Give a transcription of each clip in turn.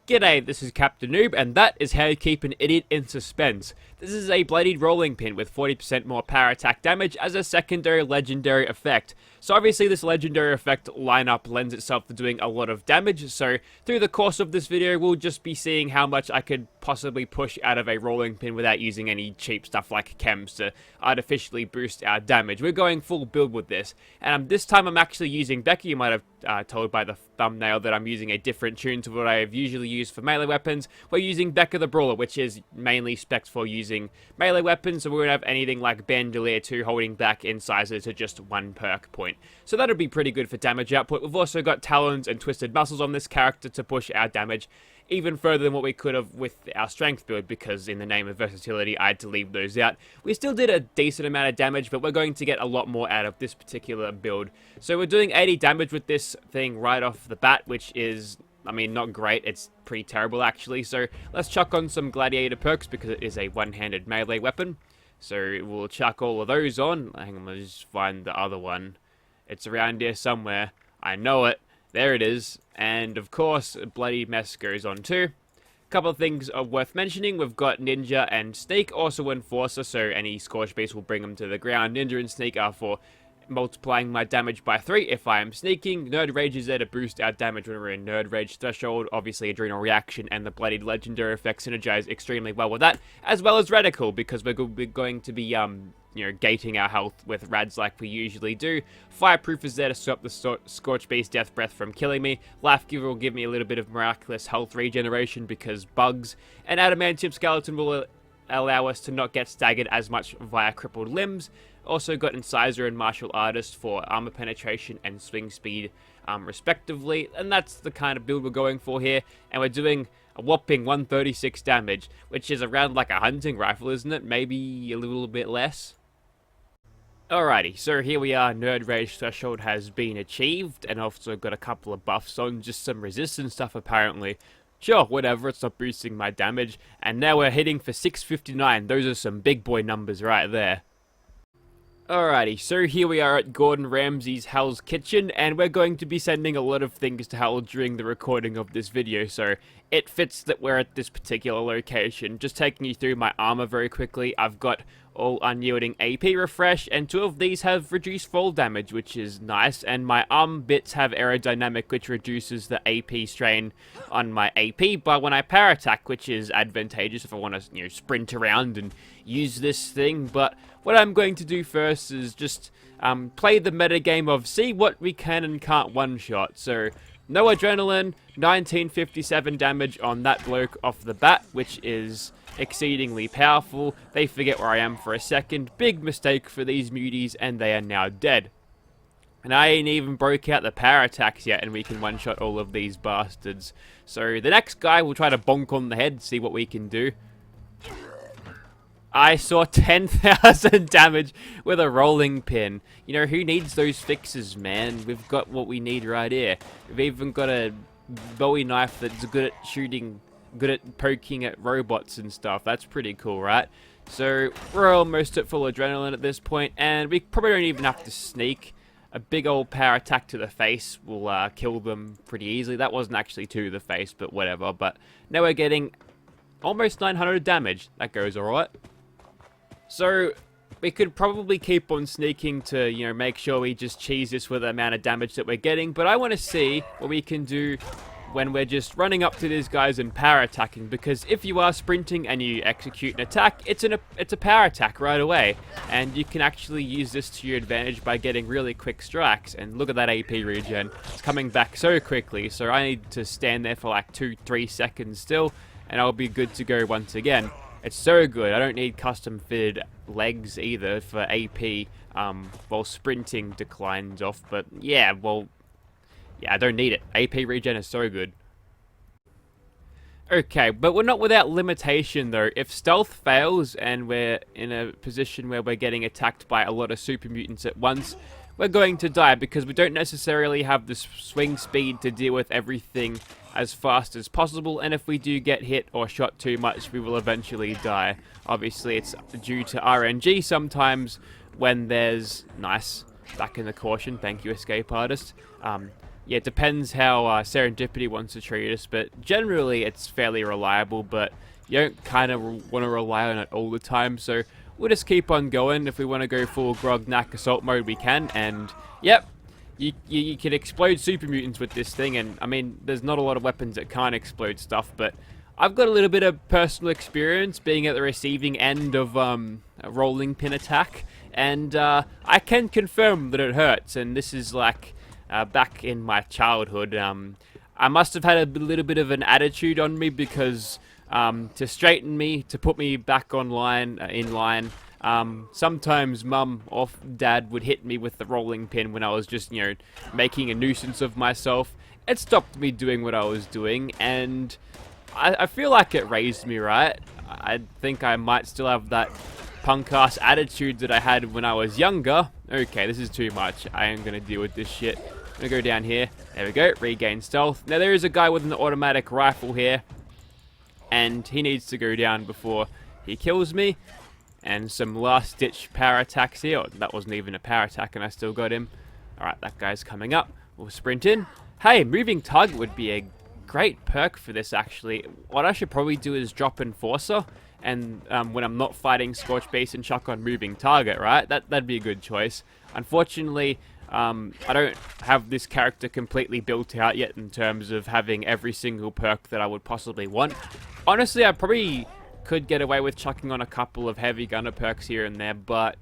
G'day, this is Captainoob, and that is how you keep an idiot in suspense. This is a Bloodied rolling pin with 40% more power attack damage as a secondary legendary effect. So obviously this legendary effect lineup lends itself to doing a lot of damage, so through the course of this video we'll just be seeing how much I could possibly push out of a rolling pin without using any cheap stuff like chems to artificially boost our damage. We're going full build with this, and this time I'm actually using Becky. You might have told by the thumbnail that I'm using a different tune to what I have usually used for melee weapons. We're using Becca the Brawler, which is mainly specced for using melee weapons, so we won't have anything like Bandolier 2 holding back Incisor to just 1 perk point. So that'll be pretty good for damage output. We've also got Talons and Twisted Muscles on this character to push our damage even further than what we could have with our strength build, because in the name of versatility I had to leave those out. We still did a decent amount of damage, but we're going to get a lot more out of this particular build. So we're doing 80 damage with this thing right off the bat, which is, I mean, not great. It's pretty terrible actually. So let's chuck on some gladiator perks because it is a one-handed melee weapon. So we'll chuck all of those on. Hang on, let's just find the other one. It's around here somewhere. I know it. There it is. And of course, Bloody Mess goes on too. A couple of things are worth mentioning. We've got Ninja and Sneak, also Enforcer, so any Scorch Beast will bring them to the ground. Ninja and Sneak are for multiplying my damage by 3 if I am sneaking. Nerd Rage is there to boost our damage when we're in Nerd Rage threshold. Obviously, Adrenal Reaction and the Bloodied legendary effect synergize extremely well with that, as well as Radical, because we're going to be gating our health with rads like we usually do. Fireproof is there to stop the Scorch Beast Death Breath from killing me. Life Giver will give me a little bit of miraculous health regeneration because bugs. And Adamantium Skeleton will allow us to not get staggered as much via crippled limbs. Also got Incisor and Martial Artist for armor penetration and swing speed, respectively. And that's the kind of build we're going for here. And we're doing a whopping 136 damage, which is around like a hunting rifle, isn't it? Maybe a little bit less. Alrighty, so here we are. Nerd Rage threshold has been achieved, and also got a couple of buffs on, just some resistance stuff apparently. Sure, whatever, it's not boosting my damage. And now we're hitting for 659. Those are some big boy numbers right there. Alrighty, so here we are at Gordon Ramsay's Hell's Kitchen, and we're going to be sending a lot of things to Hell during the recording of this video, so it fits that we're at this particular location. Just taking you through my armor very quickly, I've got all unyielding AP refresh, and 2 of these have reduced fall damage, which is nice, and my arm bits have aerodynamic, which reduces the AP strain on my AP, but when I power attack, which is advantageous if I want to, sprint around and use this thing. But what I'm going to do first is just play the metagame of see what we can and can't one-shot. So, no adrenaline, 1957 damage on that bloke off the bat, which is exceedingly powerful. They forget where I am for a second. Big mistake for these muties, and they are now dead. And I ain't even broke out the power attacks yet, and we can one-shot all of these bastards. So the next guy will try to bonk on the head, see what we can do. I saw 10,000 damage with a rolling pin. You know, who needs those fixes, man? We've got what we need right here. We've even got a Bowie knife that's good at shooting, good at poking at robots and stuff. That's pretty cool, right? So we're almost at full adrenaline at this point, and we probably don't even have to sneak. A big old power attack to the face will kill them pretty easily. That wasn't actually to the face, but whatever. But now we're getting almost 900 damage. That goes alright. So we could probably keep on sneaking to, make sure we just cheese this with the amount of damage that we're getting. But I want to see what we can do when we're just running up to these guys and power attacking, because if you are sprinting and you execute an attack, it's a power attack right away, and you can actually use this to your advantage by getting really quick strikes. And look at that AP regen, it's coming back so quickly, so I need to stand there for like 2-3 seconds still, and I'll be good to go once again. It's so good. I don't need custom fitted legs either for AP while sprinting declines off, but yeah, I don't need it. AP regen is so good. Okay, but we're not without limitation though. If stealth fails and we're in a position where we're getting attacked by a lot of super mutants at once, we're going to die because we don't necessarily have the swing speed to deal with everything as fast as possible, and if we do get hit or shot too much, we will eventually die. Obviously, it's due to RNG sometimes when there's... Nice. Back in the caution. Thank you, escape artist. yeah, it depends how Serendipity wants to treat us, but generally it's fairly reliable, but you don't kind of want to rely on it all the time, so we'll just keep on going. If we want to go full Grognak Assault mode, we can, and yep, you can explode super mutants with this thing, and I mean, there's not a lot of weapons that can't explode stuff, but I've got a little bit of personal experience being at the receiving end of a rolling pin attack, and I can confirm that it hurts, and this is like back in my childhood. I must have had a little bit of an attitude on me because to straighten me, to put me back online, in line, sometimes mum or dad would hit me with the rolling pin when I was just, you know, making a nuisance of myself. It stopped me doing what I was doing, and I feel like it raised me, right? I think I might still have that punk-ass attitude that I had when I was younger. Okay, this is too much. I am going to deal with this shit. I'm going to go down here. There we go. Regain stealth. Now, there is a guy with an automatic rifle here, and he needs to go down before he kills me. And some last-ditch power attacks here. Oh, that wasn't even a power attack, and I still got him. Alright, that guy's coming up. We'll sprint in. Hey, moving target would be a great perk for this, actually. What I should probably do is drop Enforcer, and when I'm not fighting Scorch Base and chuck on moving target, right? That'd be a good choice. Unfortunately, I don't have this character completely built out yet in terms of having every single perk that I would possibly want. Honestly, I probably could get away with chucking on a couple of heavy gunner perks here and there, but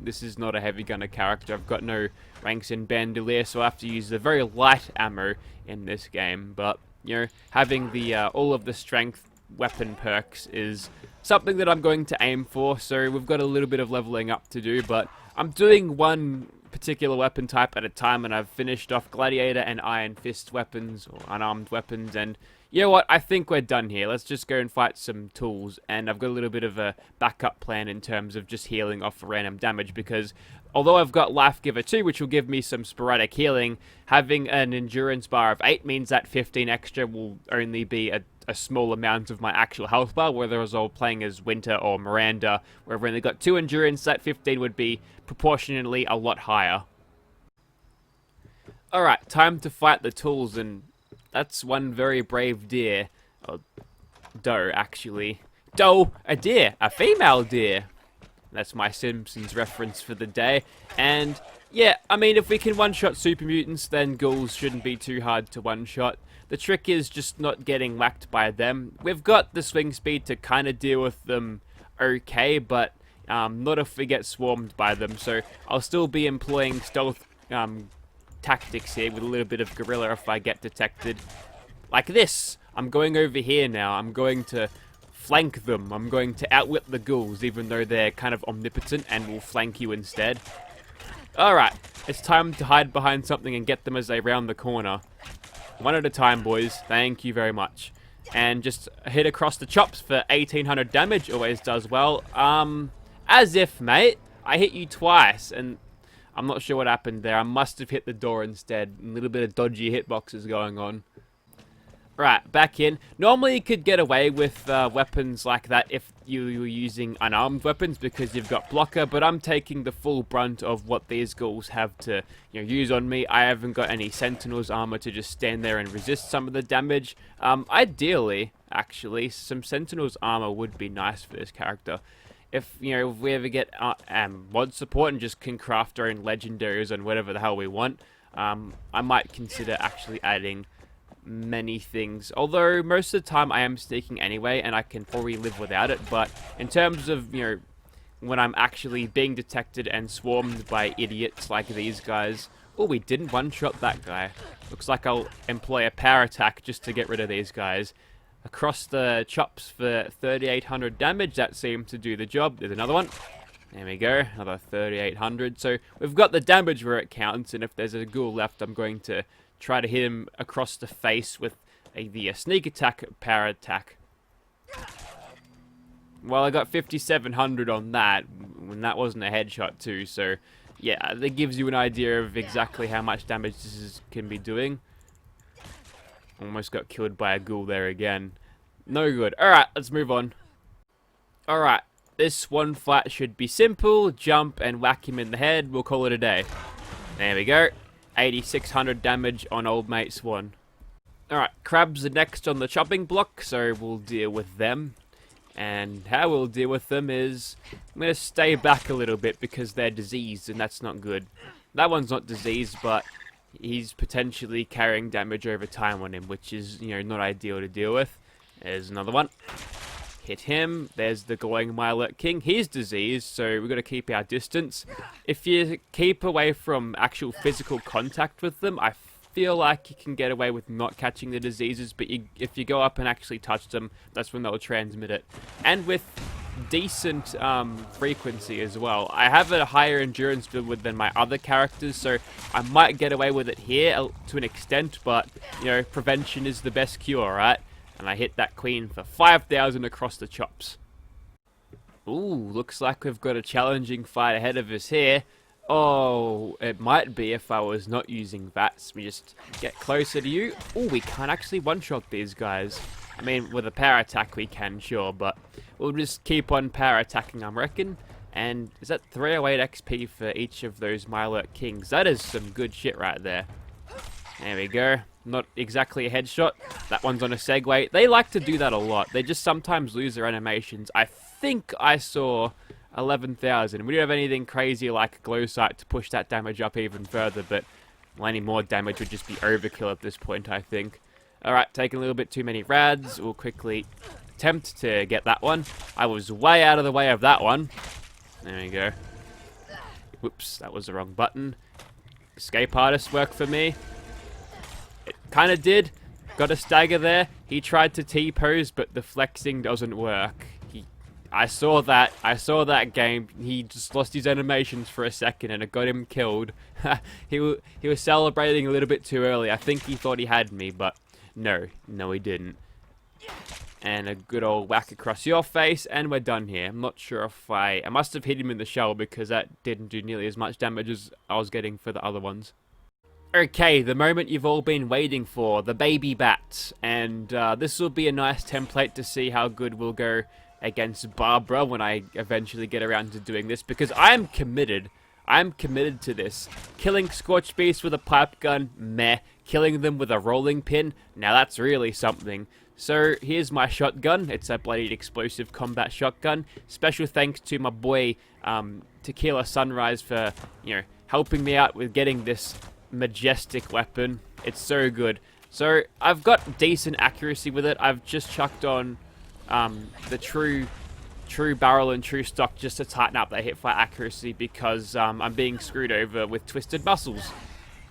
this is not a heavy gunner character. I've got no ranks in Bandolier, so I have to use the very light ammo in this game. But you know, having the all of the strength weapon perks is something that I'm going to aim for. So we've got a little bit of leveling up to do, but I'm doing one particular weapon type at a time, and I've finished off Gladiator and Iron Fist weapons, or unarmed weapons, and you know what, I think we're done here. Let's just go and fight some tools, and I've got a little bit of a backup plan in terms of just healing off random damage, because although I've got Life Giver 2, which will give me some sporadic healing, having an endurance bar of 8 means that 15 extra will only be a small amount of my actual health bar, whether I was all playing as Winter or Miranda, where I've only got 2 endurance, that 15 would be proportionally a lot higher. Alright, time to fight the tools, and that's one very brave deer. Oh, doe, actually. Doe, a deer, a female deer. That's my Simpsons reference for the day. And yeah, I mean, if we can one-shot super mutants, then ghouls shouldn't be too hard to one-shot. The trick is just not getting whacked by them. We've got the swing speed to kind of deal with them okay, but not if we get swarmed by them. So I'll still be employing stealth tactics here with a little bit of guerrilla if I get detected. Like this. I'm going over here now. I'm going to flank them. I'm going to outwit the ghouls, even though they're kind of omnipotent and will flank you instead. Alright, it's time to hide behind something and get them as they round the corner. One at a time, boys. Thank you very much. And just hit across the chops for 1800 damage. Always does well. As if, mate. I hit you twice, and I'm not sure what happened there. I must have hit the door instead. A little bit of dodgy hitboxes going on. Right, back in. Normally you could get away with weapons like that if you were using unarmed weapons because you've got blocker, but I'm taking the full brunt of what these ghouls have to, you know, use on me. I haven't got any Sentinel's armor to just stand there and resist some of the damage. Ideally, actually, some Sentinel's armor would be nice for this character. If, you know, if we ever get mod support and just can craft our own legendaries and whatever the hell we want, I might consider actually adding many things, although most of the time I am sneaking anyway and I can probably live without it. But in terms of, you know, when I'm actually being detected and swarmed by idiots like these guys. Oh, we didn't one-shot that guy. Looks like I'll employ a power attack just to get rid of these guys. Across the chops for 3800 damage. That seemed to do the job. There's another one. There we go, another 3800. So we've got the damage where it counts, and if there's a ghoul left, I'm going to try to hit him across the face with the sneak attack power attack. Well, I got 5700 on that, and that wasn't a headshot too, so yeah, that gives you an idea of exactly how much damage this can be doing. Almost got killed by a ghoul there again. No good. Alright, let's move on. Alright, this one fight should be simple. Jump and whack him in the head. We'll call it a day. There we go. 8,600 damage on old mate Swan. Alright, crabs are next on the chopping block, so we'll deal with them. And how we'll deal with them is, I'm going to stay back a little bit because they're diseased and that's not good. That one's not diseased, but he's potentially carrying damage over time on him, which is, you know, not ideal to deal with. There's another one. Hit him. There's the glowing Milet King. He's diseased, so we've got to keep our distance. If you keep away from actual physical contact with them, I feel like you can get away with not catching the diseases, but if you go up and actually touch them, that's when they'll transmit it. And with decent frequency as well. I have a higher endurance build than my other characters, so I might get away with it here to an extent, but, you know, prevention is the best cure, right? And I hit that queen for 5,000 across the chops. Ooh, looks like we've got a challenging fight ahead of us here. Oh, it might be if I was not using VATS. We just get closer to you. Oh, we can't actually one-shot these guys. I mean, with a power attack we can, sure, but we'll just keep on power attacking, I reckon. And is that 308 XP for each of those Milet Kings? That is some good shit right there. There we go. Not exactly a headshot. That one's on a segue. They like to do that a lot. They just sometimes lose their animations. I think I saw 11,000. We don't have anything crazy like glow sight to push that damage up even further, but any more damage would just be overkill at this point, I think. Alright, taking a little bit too many rads. We'll quickly attempt to get that one. I was way out of the way of that one. There we go. Whoops, that was the wrong button. Escape artist work for me. It kind of did. Got a stagger there. He tried to T-pose, but the flexing doesn't work. I saw that game. He just lost his animations for a second and it got him killed. he was celebrating a little bit too early. I think he thought he had me, but no, he didn't. And a good old whack across your face, and we're done here. I'm not sure if I must have hit him in the shell because that didn't do nearly as much damage as I was getting for the other ones. Okay, the moment you've all been waiting for, the baby bats. And this will be a nice template to see how good we'll go against Barbara when I eventually get around to doing this, because I'm committed. I'm committed to this. Killing Scorched Beasts with a pipe gun, meh. Killing them with a rolling pin, now that's really something. So here's my shotgun. It's a Bloodied explosive combat shotgun. Special thanks to my boy Tequila Sunrise for, you know, helping me out with getting this majestic weapon. It's so good. So I've got decent accuracy with it. I've just chucked on the true barrel and true stock just to tighten up that hipfire accuracy because I'm being screwed over with twisted muscles.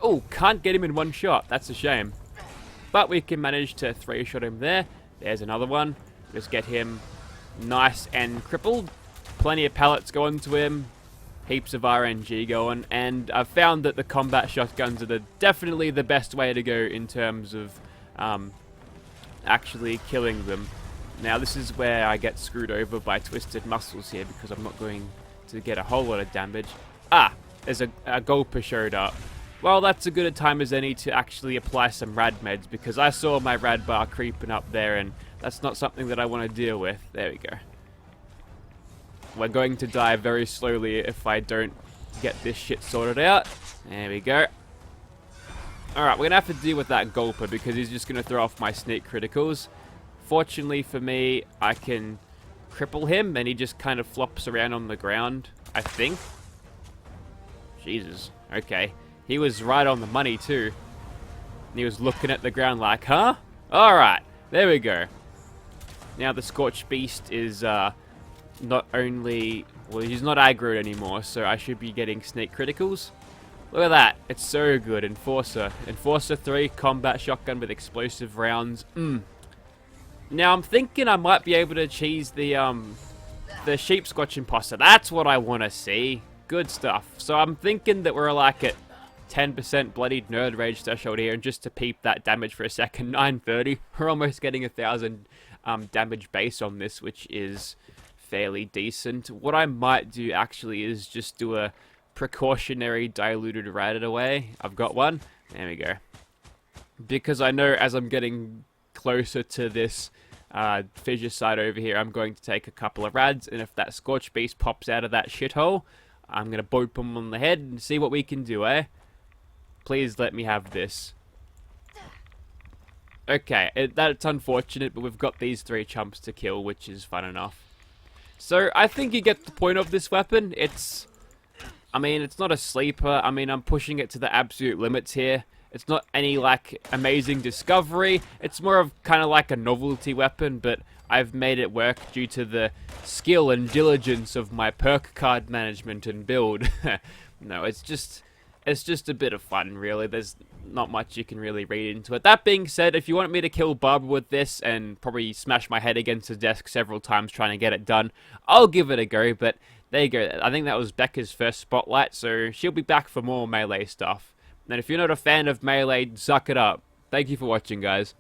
Oh, can't get him in one shot. That's a shame. But we can manage to 3-shot him there. There's another one. Just get him nice and crippled. Plenty of pellets going to him. Heaps of RNG going. And I've found that the combat shotguns are definitely the best way to go in terms of actually killing them. Now this is where I get screwed over by twisted muscles here because I'm not going to get a whole lot of damage. Ah, there's a gulper showed up. Well, that's a good a time as any to actually apply some rad meds because I saw my rad bar creeping up there and that's not something that I want to deal with. There we go. We're going to die very slowly if I don't get this shit sorted out. There we go. Alright, we're going to have to deal with that gulper because he's just going to throw off my sneak criticals. Fortunately for me, I can cripple him and he just kind of flops around on the ground, I think. Jesus. Okay. He was right on the money too. And he was looking at the ground like, huh? Alright. There we go. Now the Scorched Beast is not only... Well, he's not aggroed anymore, so I should be getting sneak criticals. Look at that. It's so good. Enforcer. Enforcer 3, combat shotgun with explosive rounds. Now I'm thinking I might be able to cheese the sheep squatch imposter. That's what I want to see. Good stuff. So I'm thinking that we're like at 10% bloodied nerd rage threshold here, and just to peep that damage for a second, 930. We're almost getting 1,000 damage base on this, which is fairly decent. What I might do actually is just do a precautionary diluted rad away. I've got one. There we go. Because I know as I'm getting closer to this fissure side over here, I'm going to take a couple of rads, and if that Scorched Beast pops out of that shithole, I'm going to boop him on the head and see what we can do, eh? Please let me have this. Okay, that's unfortunate, but we've got these 3 chumps to kill, which is fun enough. So, I think you get the point of this weapon. I mean, it's not a sleeper. I mean, I'm pushing it to the absolute limits here. It's not any, like, amazing discovery. It's more of kind of like a novelty weapon, but I've made it work due to the skill and diligence of my perk card management and build. No, it's just a bit of fun, really. There's not much you can really read into it. That being said, if you want me to kill Barbara with this and probably smash my head against the desk several times trying to get it done, I'll give it a go, but there you go. I think that was Becca's first spotlight, so she'll be back for more melee stuff. And if you're not a fan of melee, suck it up. Thank you for watching, guys.